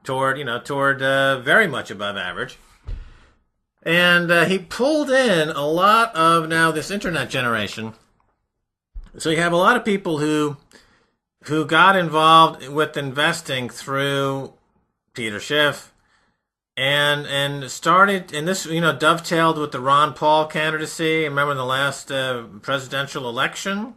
toward very much above average. And he pulled in a lot of now this internet generation. So you have a lot of people who got involved with investing through Peter Schiff and started, and this dovetailed with the Ron Paul candidacy. Remember in the last presidential election,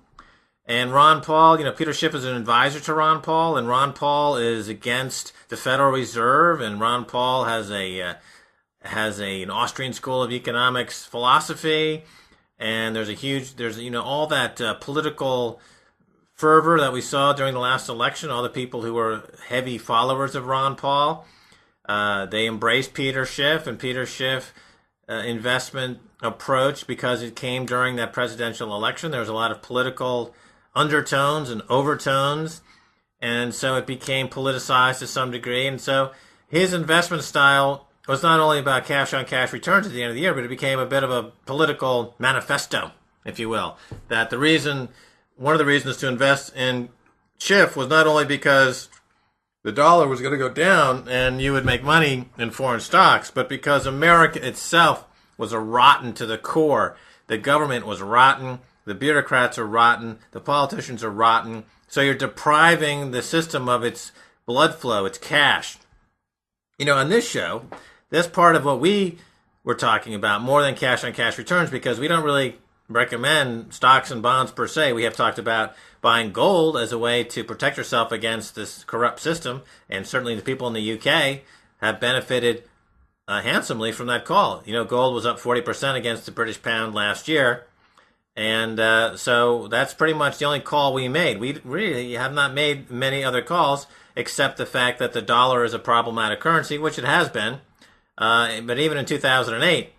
and Ron Paul, Peter Schiff is an advisor to Ron Paul, and Ron Paul is against the Federal Reserve, and Ron Paul has an Austrian School of Economics philosophy, and there's all that political fervor that we saw during the last election. All the people who were heavy followers of Ron Paul, they embraced Peter Schiff and Peter Schiff investment approach because it came during that presidential election. There was a lot of political undertones and overtones, and so it became politicized to some degree. And so his investment style was not only about cash-on-cash returns at the end of the year, but it became a bit of a political manifesto, if you will. That one of the reasons to invest in Schiff was not only because the dollar was going to go down and you would make money in foreign stocks, but because America itself was rotten to the core. The government was rotten. The bureaucrats are rotten. The politicians are rotten. So you're depriving the system of its blood flow, its cash. On this show, that's part of what we were talking about, more than cash-on-cash returns, because we don't really recommend stocks and bonds per se. We have talked about buying gold as a way to protect yourself against this corrupt system, and certainly the people in the UK have benefited handsomely from that call. Gold was up 40% against the British pound last year, and so that's pretty much the only call we made. We really have not made many other calls, except the fact that the dollar is a problematic currency, which it has been. But even in 2008,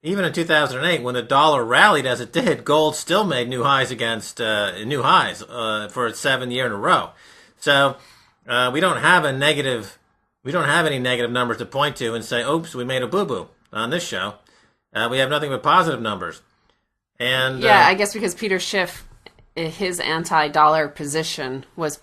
when the dollar rallied as it did, gold still made new highs for its 7th year in a row. So we don't have any negative numbers to point to and say, "Oops, we made a boo-boo" on this show. We have nothing but positive numbers. And I guess because Peter Schiff, his anti-dollar position was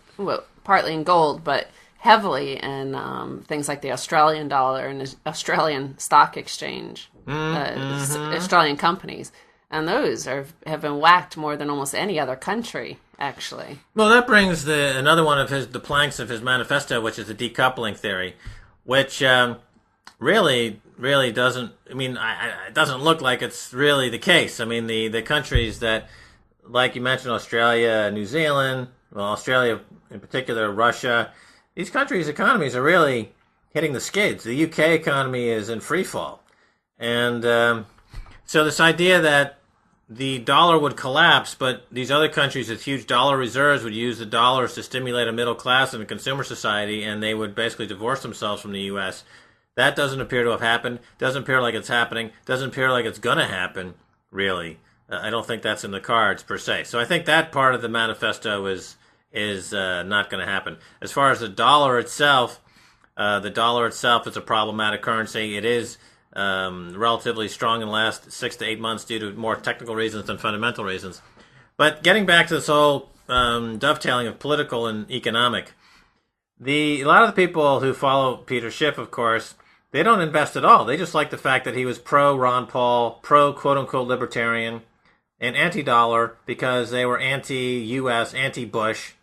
partly in gold, but heavily in things like the Australian dollar and the Australian stock exchange, Australian companies. And those have been whacked more than almost any other country, actually. Well, that brings another one of the planks of his manifesto, which is the decoupling theory, which really doesn't, it doesn't look like it's really the case. The countries that, like you mentioned, Australia, New Zealand, Australia in particular, Russia, these countries' economies are really hitting the skids. The UK economy is in free fall. And so this idea that the dollar would collapse, but these other countries with huge dollar reserves would use the dollars to stimulate a middle class and a consumer society, and they would basically divorce themselves from the U.S., that doesn't appear to have happened. Doesn't appear like it's happening. Doesn't appear like it's going to happen, really. I don't think that's in the cards, per se. So I think that part of the manifesto is not going to happen. As far as the dollar itself is a problematic currency. It is relatively strong in the last 6 to 8 months due to more technical reasons than fundamental reasons. But getting back to this whole dovetailing of political and economic, a lot of the people who follow Peter Schiff, of course, they don't invest at all. They just like the fact that he was pro-Ron Paul, pro-quote-unquote libertarian, and anti-dollar because they were anti-U.S., anti-Bush.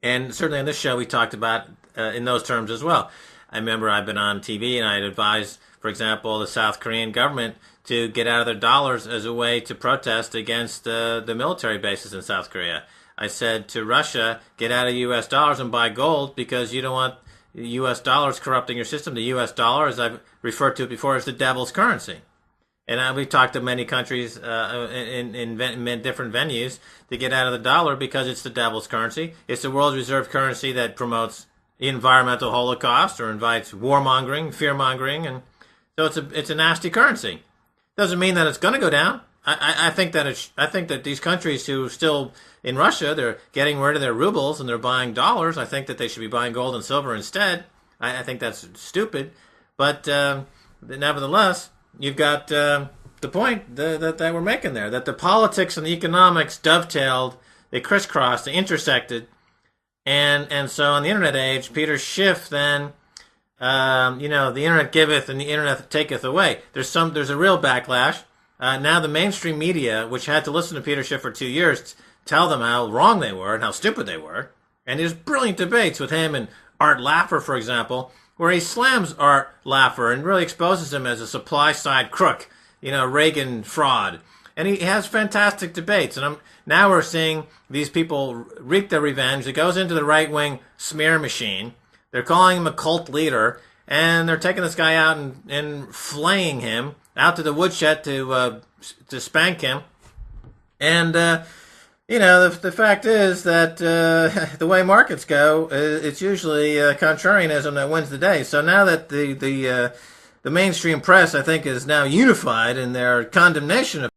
And certainly on this show we talked about in those terms as well. I remember I've been on TV and I had advised, for example, the South Korean government to get out of their dollars as a way to protest against the military bases in South Korea. I said to Russia, get out of U.S. dollars and buy gold because you don't want U.S. dollars corrupting your system. The U.S. dollar, as I've referred to it before, is the devil's currency. And we've talked to many countries in different venues to get out of the dollar because it's the devil's currency. It's the world reserve currency that promotes the environmental holocaust or invites warmongering, fear-mongering, and so it's a nasty currency. Doesn't mean that it's going to go down. I think that these countries who still in Russia, they're getting rid of their rubles and they're buying dollars. I think that they should be buying gold and silver instead. I think that's stupid, but nevertheless, you've got the point that we're making there, that the politics and the economics dovetailed, they crisscrossed, they intersected, And so on the internet age, Peter Schiff then, the internet giveth and the internet taketh away. There's a real backlash. Now the mainstream media, which had to listen to Peter Schiff for 2 years, tell them how wrong they were and how stupid they were. And there's brilliant debates with him and Art Laffer, for example, where he slams Art Laffer and really exposes him as a supply side crook, Reagan fraud. And he has fantastic debates. And now we're seeing these people wreak their revenge. It goes into the right-wing smear machine. They're calling him a cult leader, and they're taking this guy out and flaying him out to the woodshed to spank him. And, the fact is that the way markets go, it's usually contrarianism that wins the day. So now that the mainstream press, I think, is now unified in their condemnation of